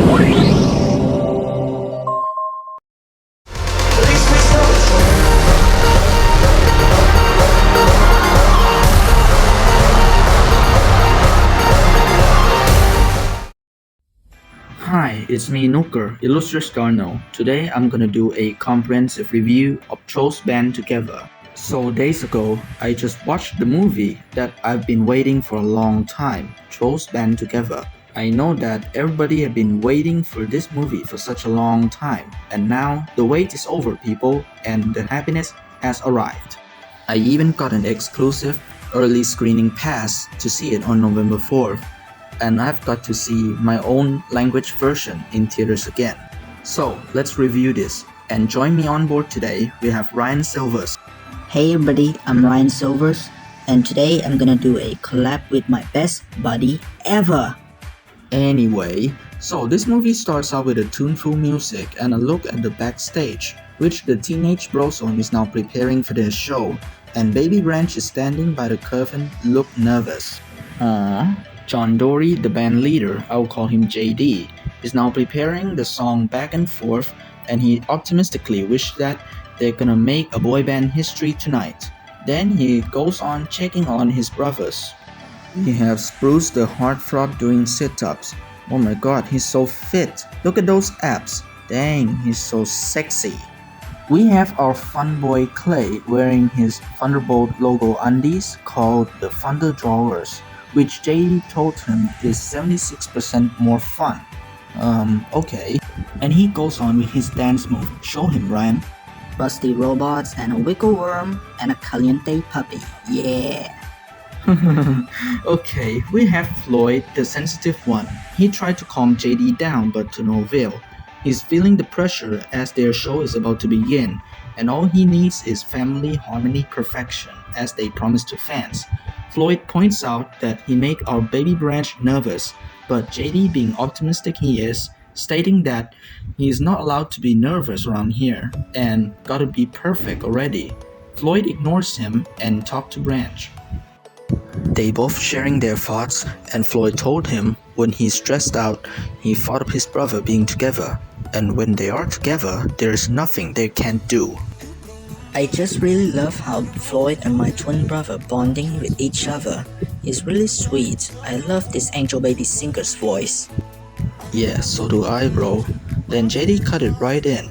Hi, it's me Nooker, Illustrious Garno. Today I'm gonna do a comprehensive review of Trolls Band Together. So days ago, I just watched the movie that I've been waiting for a long time, Trolls Band Together. I know that everybody have been waiting for this movie for such a long time, and now the wait is over, people, and the happiness has arrived. I even got an exclusive early screening pass to see it on November 4th, and I've got to see my own language version in theaters again. So let's review this, and join me on board today, we have Ryan Silvers. Hey everybody, I'm Ryan Silvers, and today I'm gonna do a collab with my best buddy ever. Anyway, so this movie starts out with a tuneful music and a look at the backstage, which the teenage BroZone is now preparing for their show, and Baby Branch is standing by the curtain, look nervous. John Dory, the band leader, I'll call him JD, is now preparing the song back and forth, and he optimistically wished that they're gonna make a boy band history tonight. Then he goes on checking on his brothers. We have Spruce the heartthrob doing sit-ups. Oh my god, he's so fit. Look at those abs. Dang, he's so sexy. We have our fun boy Clay wearing his Thunderbolt logo undies called the Thunder Drawers, which JD told him is 76% more fun. Okay. And he goes on with his dance move. Show him, Ryan. Rusty robots and a wiggle worm and a caliente puppy. Yeah. Okay, we have Floyd, the sensitive one. He tried to calm JD down, but to no avail. He's feeling the pressure as their show is about to begin, and all he needs is family harmony perfection, as they promised to fans. Floyd points out that he make our Baby Branch nervous, but JD, being optimistic he is, stating that he is not allowed to be nervous around here and gotta be perfect already. Floyd ignores him and talks to Branch. They both sharing their thoughts, and Floyd told him when he's stressed out, he thought of his brother being together, and when they are together, there's nothing they can't do. I just really love how Floyd and my twin brother bonding with each other. It's really sweet. I love this Angel Baby singer's voice. Yeah, so do I, bro. Then JD cut it right in.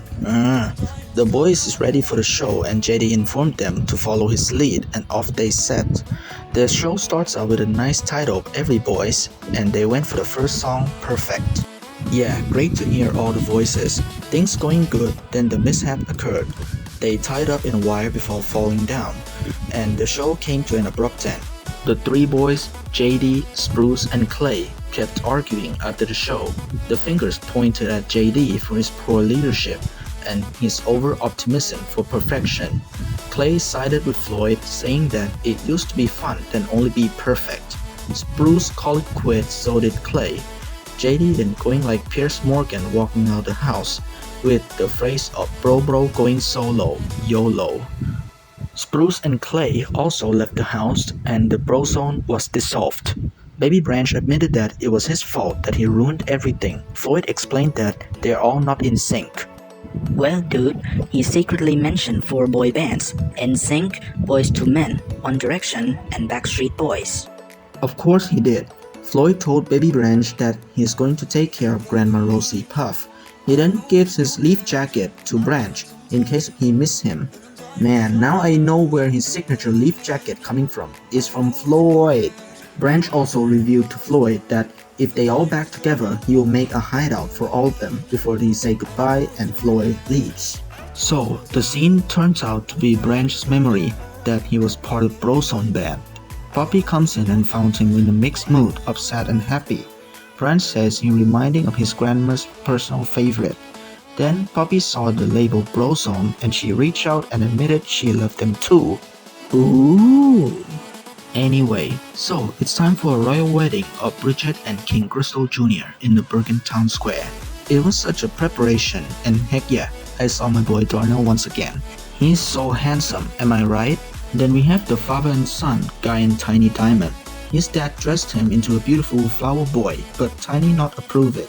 The boys is ready for the show, and JD informed them to follow his lead, and off they set. The show starts out with a nice title, Every Boys, and they went for the first song, Perfect. Yeah, great to hear all the voices. Things going good, then the mishap occurred. They tied up in a wire before falling down, and the show came to an abrupt end. The three boys, JD, Spruce, and Clay, kept arguing after the show. The fingers pointed at JD for his poor leadership and his over-optimism for perfection. Clay sided with Floyd, saying that it used to be fun, then only be perfect. Spruce called it quits, so did Clay. JD then going like Piers Morgan walking out the house, with the phrase of bro going solo, YOLO. Spruce and Clay also left the house, and the BroZone was dissolved. Baby Branch admitted that it was his fault that he ruined everything. Floyd explained that they're all not in sync. Well dude, he secretly mentioned 4 boy bands: NSYNC, Boys to Men, One Direction, and Backstreet Boys. Of course he did. Floyd told Baby Branch that he's going to take care of Grandma Rosie Puff. He then gives his leaf jacket to Branch in case he missed him. Man, now I know where his signature leaf jacket coming from. It's from Floyd. Branch also revealed to Floyd that if they all back together, he will make a hideout for all of them before they say goodbye and Floyd leaves. So, the scene turns out to be Branch's memory that he was part of BroZone band. Poppy comes in and found him in a mixed mood, upset and happy. Branch says he reminding of his grandma's personal favorite. Then Poppy saw the label BroZone and she reached out and admitted she loved them too. Ooh. Anyway, so it's time for a royal wedding of Bridget and King Crystal Jr. in the Bergen Town Square. It was such a preparation, and heck yeah, I saw my boy Darnell once again. He's so handsome, am I right? Then we have the father and son, Guy and Tiny Diamond. His dad dressed him into a beautiful flower boy, but Tiny not approve it.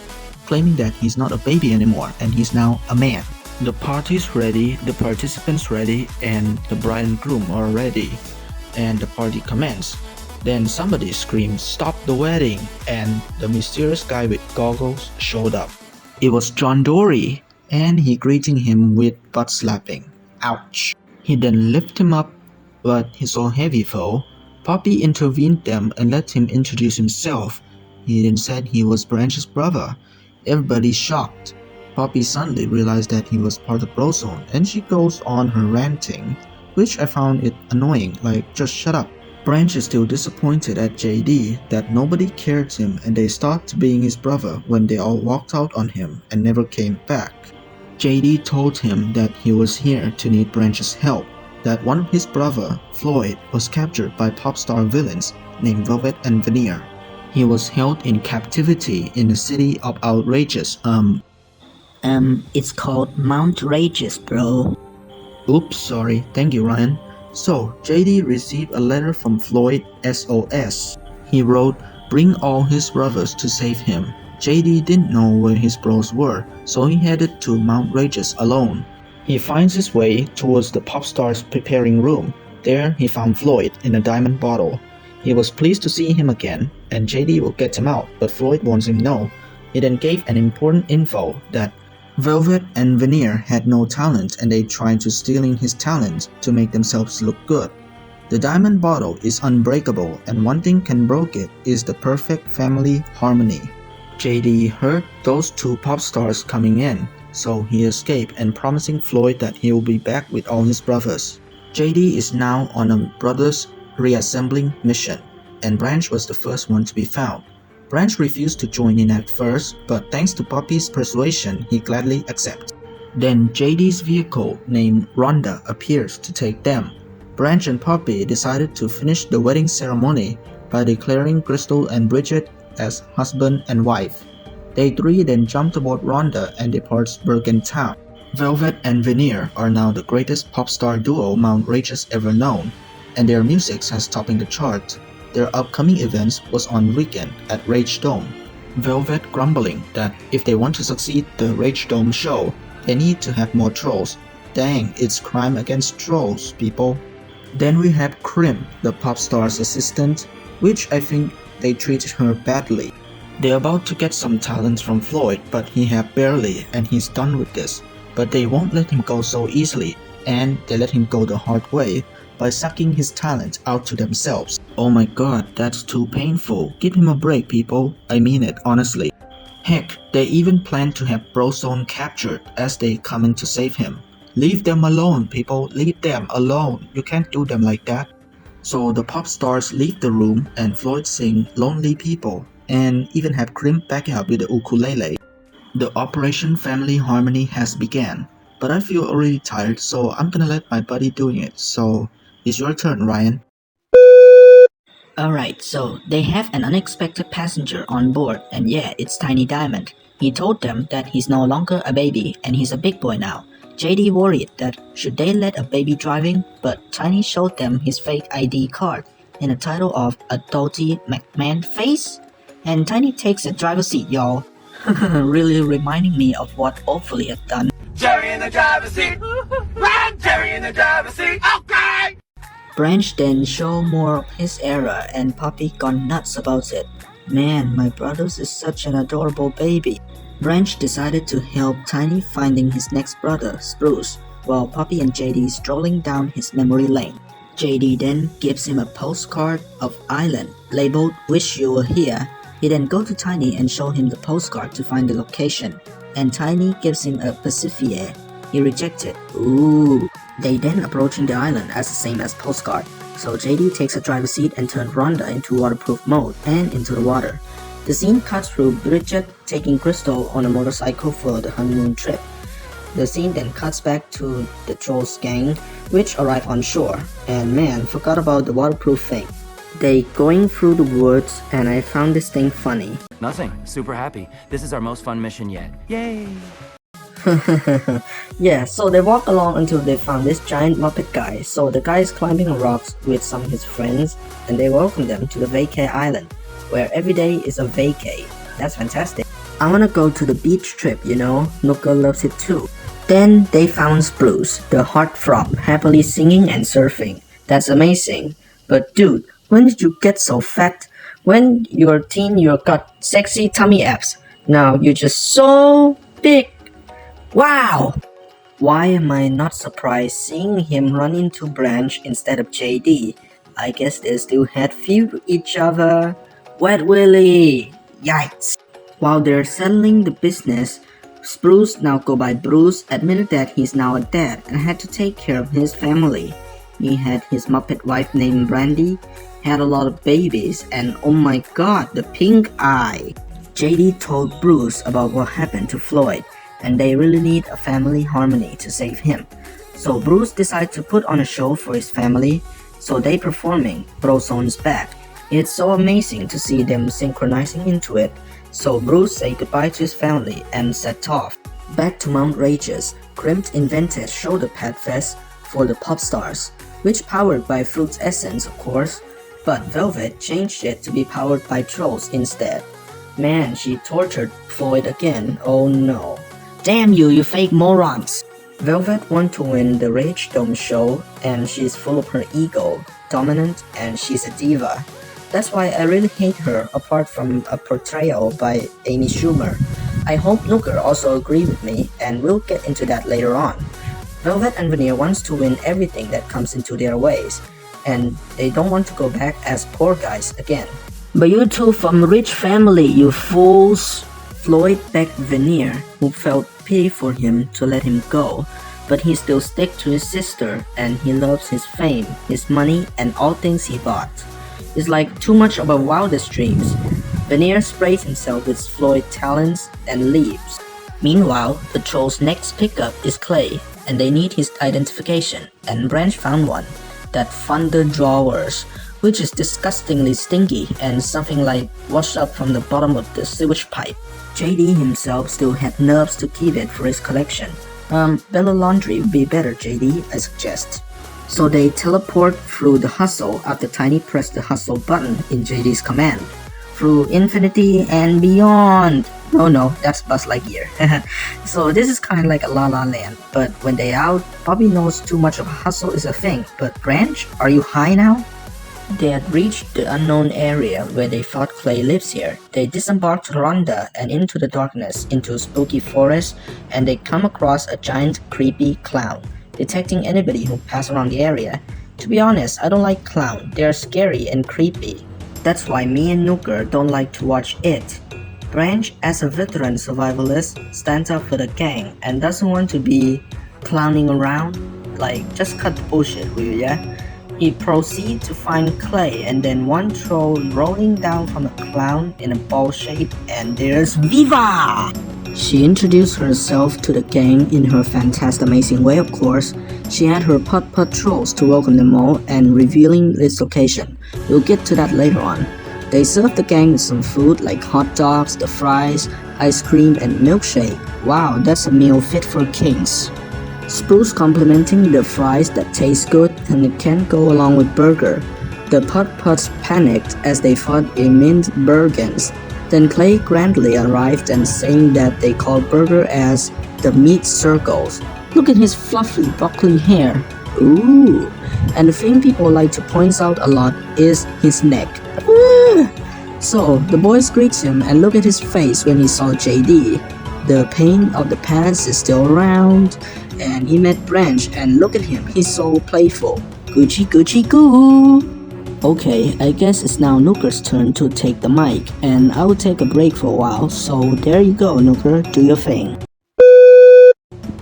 claiming that he's not a baby anymore and he's now a man. The party's ready, the participants ready, and the bride and groom are ready. And the party commences. Then somebody screams, "Stop the wedding!" and the mysterious guy with goggles showed up. It was John Dory, and he greeting him with butt slapping. Ouch. He then lifted him up, but he's so heavy though. Poppy intervened them and let him introduce himself. He then said he was Branch's brother. Everybody shocked. Poppy suddenly realized that he was part of BroZone, and she goes on her ranting, which I found it annoying, like just shut up. Branch is still disappointed at JD that nobody cared him and they stopped being his brother when they all walked out on him and never came back. JD told him that he was here to need Branch's help, that one of his brother, Floyd, was captured by pop star villains named Velvet and Veneer. He was held in captivity in the city of Outrageous, It's called Mount Rageous, bro. Oops, sorry, thank you Ryan. So, JD received a letter from Floyd SOS. He wrote, "Bring all his brothers to save him." JD didn't know where his bros were, so he headed to Mount Rageous alone. He finds his way towards the pop star's preparing room. There, he found Floyd in a diamond bottle. He was pleased to see him again, and JD will get him out, but Floyd warns him no. He then gave an important info that Velvet and Veneer had no talent and they tried to stealing his talent to make themselves look good. The diamond bottle is unbreakable and one thing can break it is the perfect family harmony. JD heard those two pop stars coming in, so he escaped and promising Floyd that he will be back with all his brothers. JD is now on a brothers reassembling mission, and Branch was the first one to be found. Branch refused to join in at first, but thanks to Poppy's persuasion, he gladly accepts. Then JD's vehicle named Rhonda appears to take them. Branch and Poppy decided to finish the wedding ceremony by declaring Crystal and Bridget as husband and wife. They three then jumped aboard Rhonda and departs Bergen Town. Velvet and Veneer are now the greatest pop star duo Mount Rageous ever known, and their music has topping the chart. Their upcoming events was on weekend at Rage Dome. Velvet grumbling that if they want to succeed the Rage Dome show, they need to have more trolls. Dang, it's crime against trolls, people. Then we have Krim, the pop star's assistant, which I think they treated her badly. They're about to get some talents from Floyd, but he had barely and he's done with this. But they won't let him go so easily, and they let him go the hard way by sucking his talent out to themselves. Oh my god, that's too painful. Give him a break, people. I mean it, honestly. Heck, they even plan to have BroZone captured as they come in to save him. Leave them alone, people. Leave them alone. You can't do them like that. So the pop stars leave the room and Floyd sing Lonely People and even have Krim back up with the ukulele. The Operation Family Harmony has begun, but I feel already tired, so I'm gonna let my buddy doing it. So it's your turn, Ryan. Alright, so they have an unexpected passenger on board, and yeah, it's Tiny Diamond. He told them that he's no longer a baby and he's a big boy now. JD worried that should they let a baby driving, but Tiny showed them his fake ID card in a title of Adulty McMahon Face, and Tiny takes the driver's seat, y'all. Really reminding me of what Hopefully had done. Jerry in the driver's seat. Run, Jerry in the driver's seat. Okay. Branch then showed more of his era and Poppy gone nuts about it. Man, my brothers is such an adorable baby. Branch decided to help Tiny finding his next brother, Spruce, while Poppy and JD strolling down his memory lane. JD then gives him a postcard of Island labeled "Wish You Were Here." He then go to Tiny and show him the postcard to find the location, and Tiny gives him a Pacifier. He rejected. Ooh. They then approaching the island as the same as postcard, so JD takes a driver's seat and turns Rhonda into waterproof mode and into the water. The scene cuts through Bridget taking Crystal on a motorcycle for the honeymoon trip. The scene then cuts back to the Trolls gang, which arrive on shore, and man, forgot about the waterproof thing. They going through the woods, and I found this thing funny. Nothing. Super happy. This is our most fun mission yet. Yay! Yeah, so they walk along until they found this giant Muppet guy. So the guy is climbing on rocks with some of his friends, and they welcome them to the vacay island, where every day is a vacay. That's fantastic. I wanna go to the beach trip, you know? Nooker loves it too. Then they found Spruce, the heartthrob, happily singing and surfing. That's amazing. But dude, when did you get so fat? When you're a teen, you got sexy tummy abs. Now you're just so big. Wow! Why am I not surprised seeing him run into Branch instead of JD? I guess they still had feud each other. Wet Willie! Yikes! While they're settling the business, Spruce, now go by Bruce, admitted that he's now a dad and had to take care of his family. He had his Muppet wife named Brandy, had a lot of babies, and oh my god, the pink eye! JD told Bruce about what happened to Floyd, and they really need a family harmony to save him. So Bruce decided to put on a show for his family, so they performing BroZone's back. It's so amazing to see them synchronizing into it. So Bruce said goodbye to his family and set off. Back to Mount Rages, Crimped invented Shoulder Pad Vest for the pop stars, which powered by Fruit's essence of course, but Velvet changed it to be powered by trolls instead. Man, she tortured Floyd again, oh no. Damn you, you fake morons! Velvet wants to win the Rage Dome show, and she's full of her ego, dominant, and she's a diva. That's why I really hate her, apart from a portrayal by Amy Schumer. I hope Nooker also agree with me, and we'll get into that later on. Velvet and Veneer wants to win everything that comes into their ways, and they don't want to go back as poor guys again. But you two from rich family, you fools! Floyd begged Veneer, who felt pity for him, to let him go, but he still stuck to his sister, and he loves his fame, his money, and all things he bought. It's like too much of a wildest dreams. Veneer sprays himself with Floyd talents and leaves. Meanwhile, the troll's next pickup is Clay, and they need his identification, and Branch found one, that Thunder Drawers, which is disgustingly stinky and something like washed up from the bottom of the sewage pipe. JD himself still had nerves to keep it for his collection. Bella Laundry would be better, JD, I suggest. So they teleport through the hustle after Tiny pressed the hustle button in JD's command. Through infinity and beyond. No, that's Buzz Lightyear. So this is kind of like a La La Land, but when they out, Bobby knows too much of hustle is a thing. But Branch, are you high now? They had reached the unknown area where they thought Clay lives here. They disembarked Rhonda and into the darkness, into a spooky forest, and they come across a giant creepy clown, detecting anybody who pass around the area. To be honest, I don't like clown. They're scary and creepy. That's why me and Nooker don't like to watch it. Branch, as a veteran survivalist, stands up for the gang and doesn't want to be clowning around. Like, just cut the bullshit, will you, yeah? He proceeds to find Clay and then one troll rolling down from a clown in a ball shape, and there's Viva! She introduced herself to the gang in her fantastic amazing way, of course. She had her putt-putt trolls to welcome them all and revealing its location. We'll get to that later on. They served the gang with some food like hot dogs, the fries, ice cream, and milkshake. Wow, that's a meal fit for kings. Spruce complimenting the fries that taste good and it can't go along with burger. The putt-putts panicked as they thought it meant burgers. Then Clay grandly arrived and saying that they call burger as the meat circles. Look at his fluffy broccoli hair. Ooh. And the thing people like to point out a lot is his neck. Ooh. So the boys greet him and look at his face when he saw JD. The pain of the past is still around. And he met Branch and look at him, he's so playful. Gucci Gucci Goo! Okay, I guess it's now Nooker's turn to take the mic, and I will take a break for a while, so there you go, Nooker, do your thing.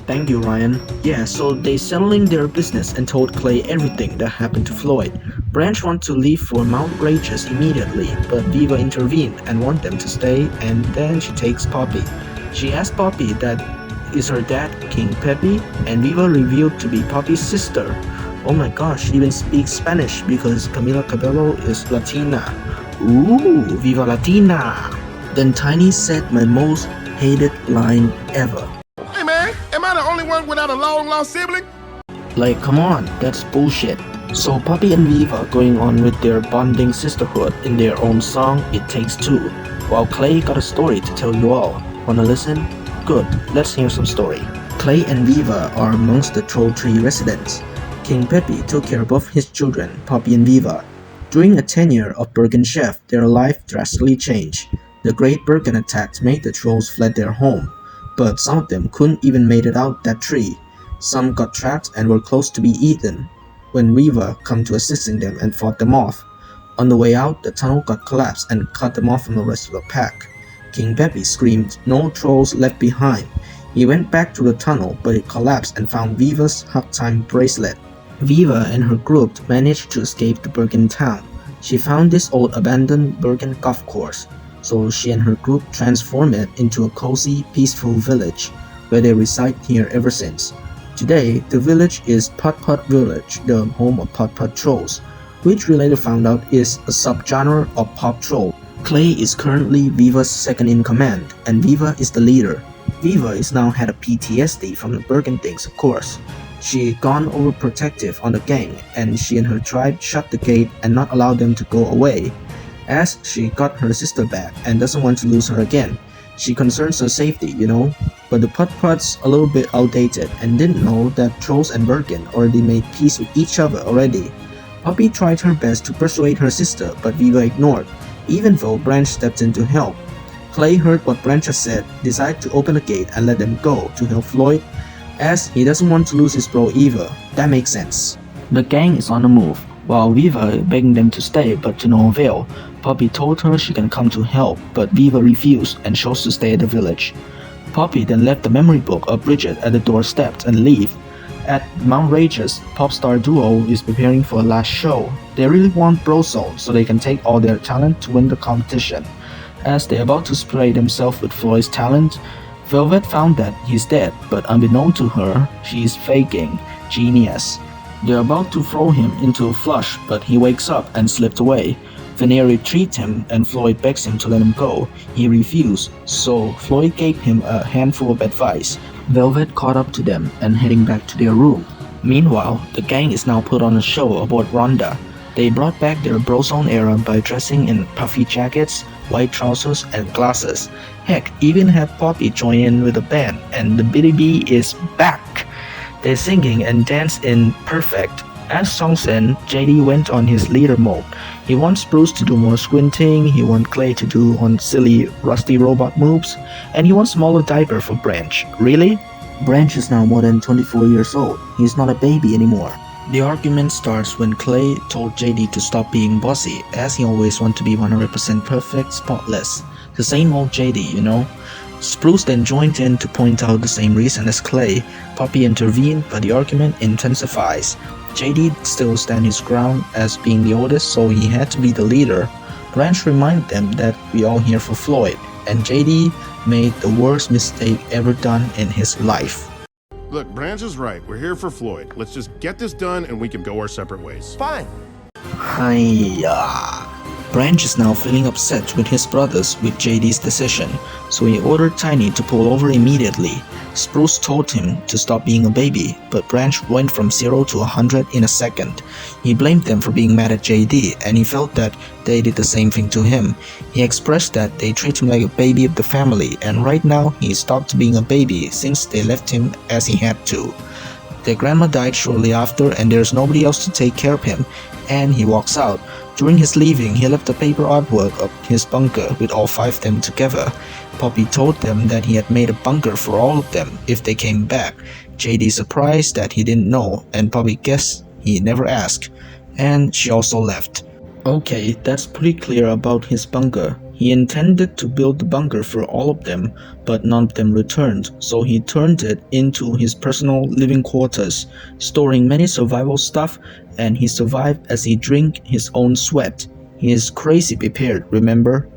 Thank you, Ryan. Yeah, so they settling their business and told Clay everything that happened to Floyd. Branch want to leave for Mount Rages immediately, but Viva intervened and want them to stay, and then she takes Poppy. She asks Poppy that is her dad King Pepe, and Viva revealed to be Poppy's sister. Oh my gosh, she even speaks Spanish because Camila Cabello is Latina. Ooh, Viva Latina! Then Tiny said my most hated line ever. Hey man, am I the only one without a long lost sibling? Like, come on, that's bullshit. So Poppy and Viva going on with their bonding sisterhood in their own song It Takes Two, while Clay got a story to tell you all. Wanna listen? Good, let's hear some story. Clay and Viva are amongst the Troll Tree residents. King Peppy took care of both his children, Poppy and Viva. During a tenure of Bergen Chef, their life drastically changed. The Great Bergen attack made the trolls fled their home, but some of them couldn't even made it out that tree. Some got trapped and were close to be eaten when Viva come to assisting them and fought them off. On the way out, the tunnel got collapsed and cut them off from the rest of the pack. King Peppy screamed, "No trolls left behind." He went back to the tunnel, but it collapsed and found Viva's hug time bracelet. Viva and her group managed to escape the Bergen town. She found this old abandoned Bergen golf course, so she and her group transformed it into a cozy, peaceful village, where they reside here ever since. Today, the village is Putt Putt Village, the home of Putt Putt Trolls, which we later found out is a subgenre of Pop Troll. Clay is currently Viva's second in command, and Viva is the leader. Viva is now had a PTSD from the Bergen things, of course. She gone overprotective on the gang, and she and her tribe shut the gate and not allow them to go away, as she got her sister back and doesn't want to lose her again. She concerns her safety, but the Putt Putts a little bit outdated and didn't know that Trolls and Bergen already made peace with each other already. Poppy tried her best to persuade her sister, but Viva ignored, even though Branch stepped in to help. Clay heard what Branch had said, decided to open the gate and let them go to help Floyd, as he doesn't want to lose his bro either. That makes sense. The gang is on the move, while Viva begging them to stay but to no avail. Poppy told her she can come to help, but Viva refused and chose to stay at the village. Poppy then left the memory book of Bridget at the doorstep and leave. At Mount Rage's pop star duo is preparing for a last show. They really want BroZone so they can take all their talent to win the competition. As they're about to spray themselves with Floyd's talent, Velvet found that he's dead, but unbeknown to her, she is faking. Genius. They're about to throw him into a flush, but he wakes up and slipped away. Veneer treats him and Floyd begs him to let him go. He refused, so Floyd gave him a handful of advice. Velvet caught up to them and heading back to their room. Meanwhile, the gang is now put on a show aboard Rhonda. They brought back their BroZone era by dressing in puffy jackets, white trousers, and glasses. Heck, even had Poppy join in with the band, and the Bitty Bee is back. They're singing and dance in perfect. As songs end, JD went on his leader mode. He wants Spruce to do more squinting, he wants Clay to do on silly rusty robot moves, and he wants smaller diaper for Branch. Really? Branch is now more than 24 years old. He's not a baby anymore. The argument starts when Clay told JD to stop being bossy, as he always wants to be 100% perfect, spotless. The same old JD. Spruce then joined in to point out the same reason as Clay. Poppy intervened, but the argument intensifies. JD still stands his ground as being the oldest, so he had to be the leader. Branch reminded them that we all here for Floyd, and JD made the worst mistake ever done in his life. Look, Branch is right. We're here for Floyd. Let's just get this done and we can go our separate ways. Fine. Hiya. Branch is now feeling upset with his brothers with JD's decision, so he ordered Tiny to pull over immediately. Spruce told him to stop being a baby, but Branch went from 0 to 100 in a second. He blamed them for being mad at JD, and he felt that they did the same thing to him. He expressed that they treat him like a baby of the family, and right now he stopped being a baby since they left him as he had to. Their grandma died shortly after, and there's nobody else to take care of him, and he walks out. During his leaving, he left a paper artwork of his bunker with all 5 of them together. Poppy told them that he had made a bunker for all of them if they came back. JD surprised that he didn't know, and Poppy guessed he never asked, and she also left. Okay, that's pretty clear about his bunker. He intended to build the bunker for all of them, but none of them returned, so he turned it into his personal living quarters, storing many survival stuff, and he survived as he drank his own sweat. He is crazy prepared, remember?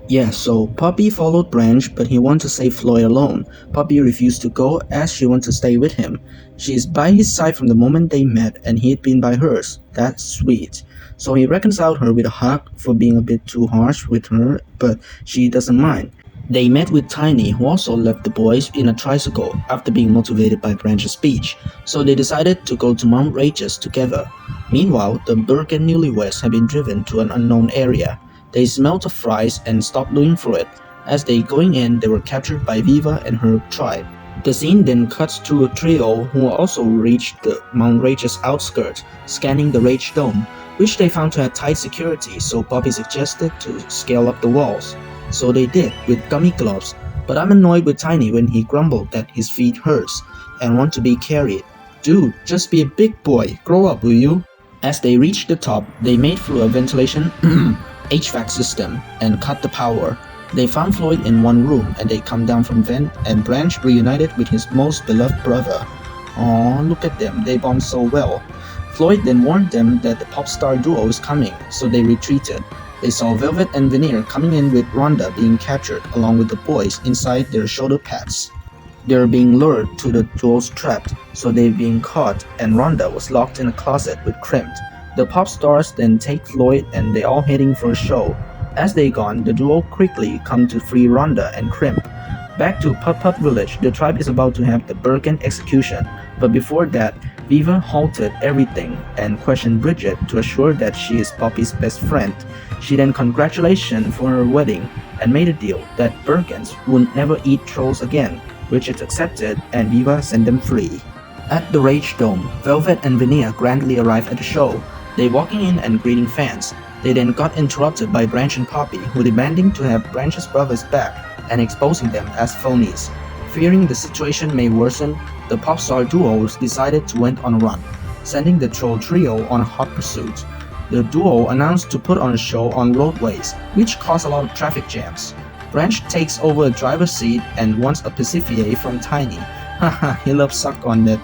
Yeah, so Poppy followed Branch, but he wanted to save Floyd alone. Poppy refused to go as she wanted to stay with him. She is by his side from the moment they met, and he had been by hers. That's sweet. So he reconciled her with a hug for being a bit too harsh with her, but she doesn't mind. They met with Tiny, who also left the boys in a tricycle after being motivated by Branch's speech, so they decided to go to Mount Rages together. Meanwhile, the Burke and newlyweds had been driven to an unknown area. They smelled of fries and stopped looking for it. As they going in, they were captured by Viva and her tribe. The scene then cuts to a trio who also reached the Mount Rage's outskirts, scanning the Rage Dome, which they found to have tight security, so Poppy suggested to scale up the walls. So they did, with gummy gloves, but I'm annoyed with Tiny when he grumbled that his feet hurts and want to be carried. Dude, just be a big boy, grow up will you? As they reached the top, they made through a ventilation HVAC system and cut the power. They found Floyd in one room and they come down from vent and Branch reunited with his most beloved brother. Aw, look at them, they bond so well. Floyd then warned them that the pop star duo is coming, so they retreated. They saw Velvet and Veneer coming in with Rhonda being captured along with the boys inside their shoulder pads. They're being lured to the duo's trap, so they're being caught and Rhonda was locked in a closet with Crimped. The pop stars then take Floyd and they all heading for a show. As they gone, the duo quickly come to free Rhonda and Crimp. Back to Putt Putt Village, the tribe is about to have the Birkin execution, but before that, Viva halted everything and questioned Bridget to assure that she is Poppy's best friend. She then congratulated for her wedding and made a deal that Birkins would never eat trolls again. Bridget accepted and Viva sent them free. At the Rage Dome, Velvet and Veneer grandly arrive at the show. They walking in and greeting fans. They then got interrupted by Branch and Poppy, who demanding to have Branch's brothers back and exposing them as phonies. Fearing the situation may worsen, the pop star duos decided to went on a run, sending the troll trio on a hot pursuit. The duo announced to put on a show on roadways, which caused a lot of traffic jams. Branch takes over a driver's seat and wants a Pacifier from Tiny. Haha, he loves suck on it.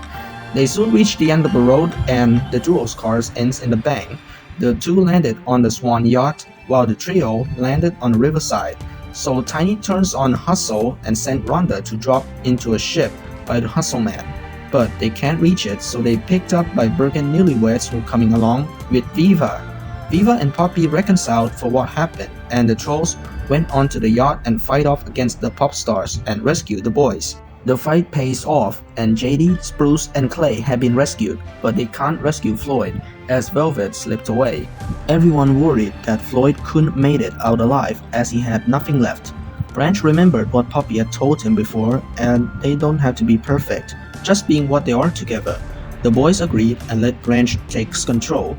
They soon reach the end of the road and the duo's cars ends in a bang. The two landed on the Swan yacht, while the trio landed on the riverside. So Tiny turns on Hustle and sent Rhonda to drop into a ship by the Hustle Man. But they can't reach it, so they picked up by Birkin newlyweds who coming along with Viva. Viva and Poppy reconciled for what happened, and the trolls went onto the yacht and fight off against the pop stars and rescue the boys. The fight pays off, and JD, Spruce, and Clay have been rescued, but they can't rescue Floyd, as Velvet slipped away. Everyone worried that Floyd couldn't made it out alive as he had nothing left. Branch remembered what Poppy had told him before, and they don't have to be perfect, just being what they are together. The boys agreed and let Branch take control.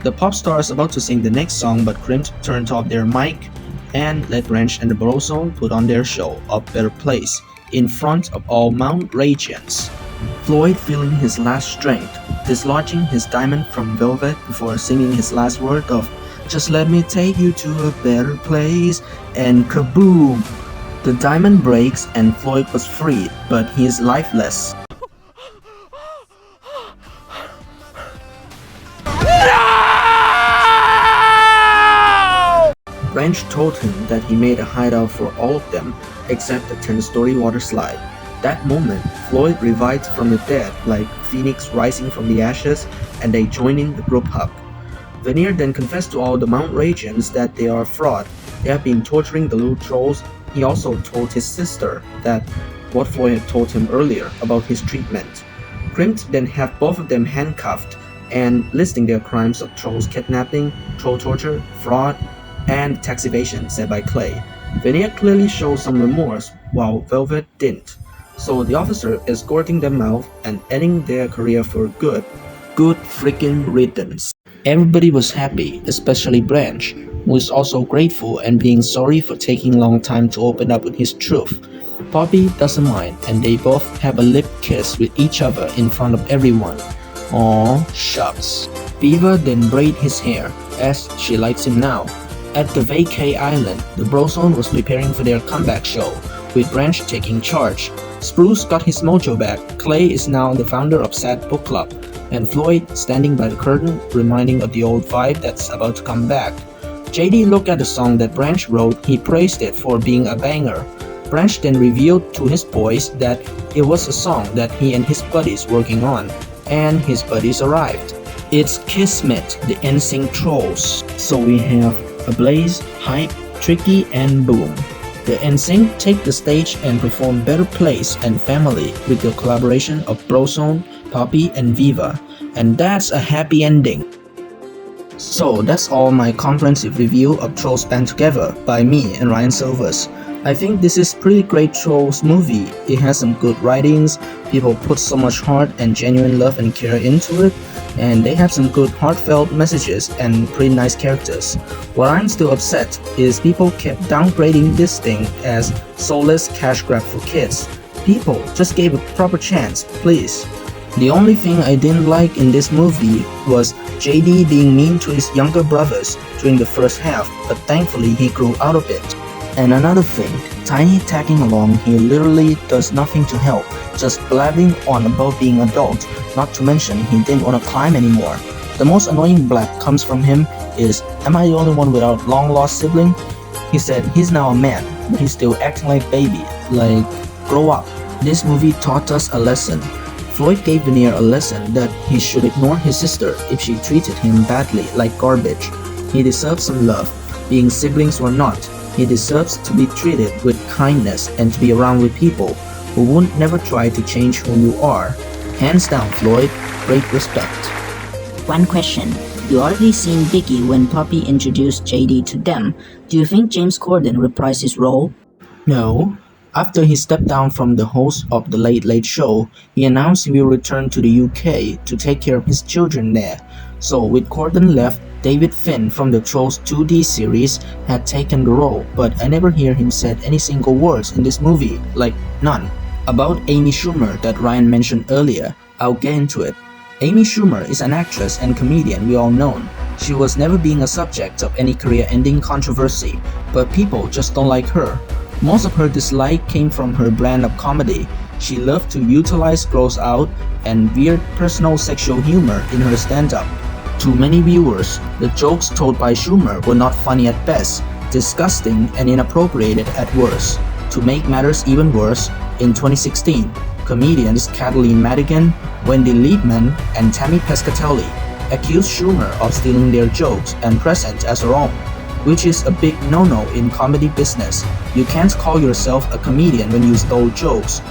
The pop stars about to sing the next song, but Crimp turned off their mic and let Branch and the BroZone put on their show, A Better Place, in front of all Mount Ragians. Floyd feeling his last strength, dislodging his diamond from Velvet before singing his last word of "Just let me take you to a better place," and kaboom! The diamond breaks and Floyd was freed, but he is lifeless. Branch told him that he made a hideout for all of them except the 10-story water slide. That moment, Floyd revived from the dead like Phoenix rising from the ashes, and they joining the group hug. Veneer then confessed to all the Mount Ragians that they are a fraud. They have been torturing the little trolls. He also told his sister that what Floyd had told him earlier about his treatment. Crimp then have both of them handcuffed and listing their crimes of trolls kidnapping, troll torture, fraud, and tax evasion said by Clay. Veneer clearly shows some remorse while Velvet didn't. So the officer escorting them out and ending their career for good. Good freaking riddance. Everybody was happy, especially Branch, who is also grateful and being sorry for taking a long time to open up with his truth. Poppy doesn't mind and they both have a lip kiss with each other in front of everyone. Aww, shucks. Viva then braid his hair, as she likes him now. At the vacay island, the BroZone was preparing for their comeback show, with Branch taking charge. Spruce got his mojo back, Clay is now the founder of Sad Book Club, and Floyd standing by the curtain, reminding of the old vibe that's about to come back. JD looked at the song that Branch wrote, he praised it for being a banger. Branch then revealed to his boys that it was a song that he and his buddies working on, and his buddies arrived. It's Kismet, the NSYNC Trolls. So we have a Blaze, Hype, Tricky, and Boom. The NSYNC take the stage and perform Better Place and Family with the collaboration of BroZone, Poppy, and Viva, and that's a happy ending. So that's all my comprehensive review of Trolls Band Together by me and Ryan Silvers. I think this is pretty great Trolls movie. It has some good writings, people put so much heart and genuine love and care into it, and they have some good heartfelt messages and pretty nice characters. What I'm still upset is people kept downgrading this thing as soulless cash grab for kids. People just gave a proper chance, please. The only thing I didn't like in this movie was JD being mean to his younger brothers during the first half, but thankfully he grew out of it. And another thing, Tiny tagging along, he literally does nothing to help, just blabbing on about being adult, not to mention he didn't want to climb anymore. The most annoying blab comes from him is, "Am I the only one without long lost sibling?" He said he's now a man, but he's still acting like baby, like, grow up. This movie taught us a lesson. Floyd gave Veneer a lesson that he should ignore his sister if she treated him badly like garbage. He deserves some love, being siblings or not. He deserves to be treated with kindness and to be around with people who won't never try to change who you are. Hands down, Floyd, great respect. One question. You already seen Vicky when Poppy introduced JD to them. Do you think James Corden reprised his role? No. After he stepped down from the host of The Late Late Show, he announced he will return to the UK to take care of his children there. So with Corden left, David Finn from the Trolls 2D series had taken the role, but I never hear him said any single words in this movie, like none. About Amy Schumer that Ryan mentioned earlier, I'll get into it. Amy Schumer is an actress and comedian we all know. She was never being a subject of any career-ending controversy, but people just don't like her. Most of her dislike came from her brand of comedy. She loved to utilize gross out and weird personal sexual humor in her stand-up. To many viewers, the jokes told by Schumer were not funny at best, disgusting and inappropriate at worst. To make matters even worse, in 2016, comedians Kathleen Madigan, Wendy Liebman, and Tammy Pescatelli accused Schumer of stealing their jokes and present as her own, which is a big no-no in comedy business. You can't call yourself a comedian when you stole jokes.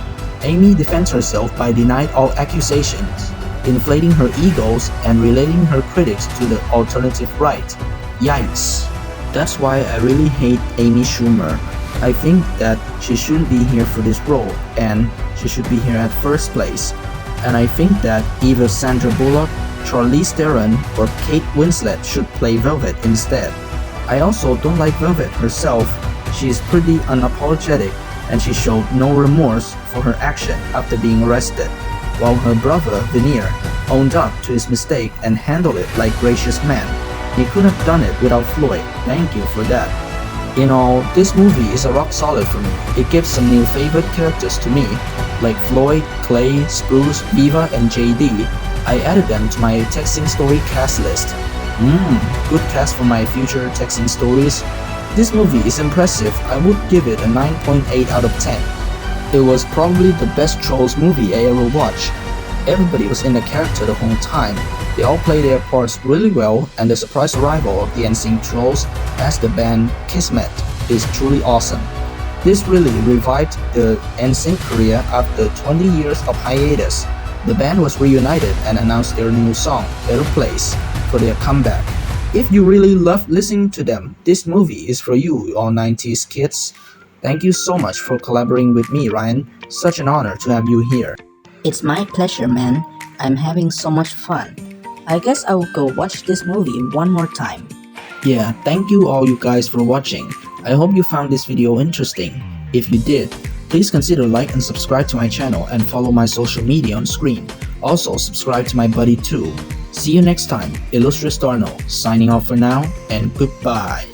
Amy defends herself by denying all accusations, inflating her egos and relating her critics to the alternative right. Yikes. That's why I really hate Amy Schumer. I think that she shouldn't be here for this role, and she should be here at first place. And I think that either Sandra Bullock, Charlize Theron, or Kate Winslet should play Velvet instead. I also don't like Velvet herself. She is pretty unapologetic, and she showed no remorse for her action after being arrested, while her brother Veneer owned up to his mistake and handled it like gracious man. He could have done it without Floyd. Thank you for that. In all, this movie is a rock solid for me. It gives some new favorite characters to me, like Floyd, Clay, Spruce, Viva, and JD. I added them to my texting story cast list. Good cast for my future texting stories. This movie is impressive. I would give it a 9.8 out of 10. It was probably the best Trolls movie I ever watched. Everybody was in the character the whole time. They all played their parts really well, and the surprise arrival of the NSYNC Trolls as the band Kismet is truly awesome. This really revived the NSYNC career after 20 years of hiatus. The band was reunited and announced their new song, Better Place, for their comeback. If you really love listening to them, this movie is for you, all 90s kids. Thank you so much for collaborating with me, Ryan. Such an honor to have you here. It's my pleasure, man. I'm having so much fun. I guess I will go watch this movie one more time. Yeah, thank you all you guys for watching. I hope you found this video interesting. If you did, please consider like and subscribe to my channel and follow my social media on screen. Also, subscribe to my buddy too. See you next time. Illustrious Darno, signing off for now, and goodbye.